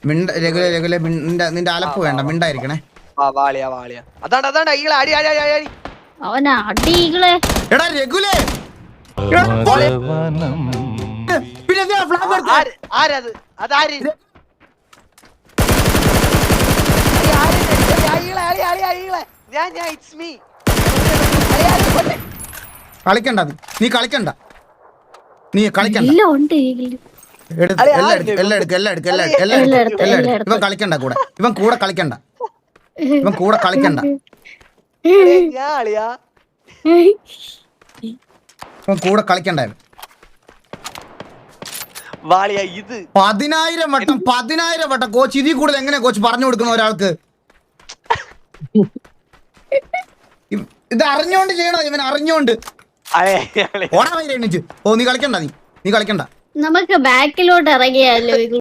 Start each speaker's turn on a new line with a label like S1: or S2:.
S1: നിന്റെ അലപ്പ് വേണ്ട, മിണ്ടായിരിക്കണേ.
S2: അവനാ അടികളെ.
S1: എടാ രഘുലേ, കളിക്കണ്ട, നീ കളിക്കണ്ട. ഇവൻ കളിക്കണ്ട കൂടെ, ഇവൻ കൂടെ കളിക്കണ്ട. ഇവൻ കൂടെ കളിക്കണ്ട. 10,000 വട്ടം കോച്ച്, ഇതിൽ കൂടുതൽ എങ്ങനെ കോച്ച് പറഞ്ഞു കൊടുക്കണ ഒരാൾക്ക്? ഇത് അറിഞ്ഞോണ്ട് ചെയ്യണോ? ഇവൻ അറിഞ്ഞോണ്ട് ഓടാ. എണീച്ച് നീ കളിക്കണ്ട, നീ കളിക്കണ്ട.
S2: നമുക്ക് ബാക്കിലോട്ട് ഇറങ്ങിയാലോ?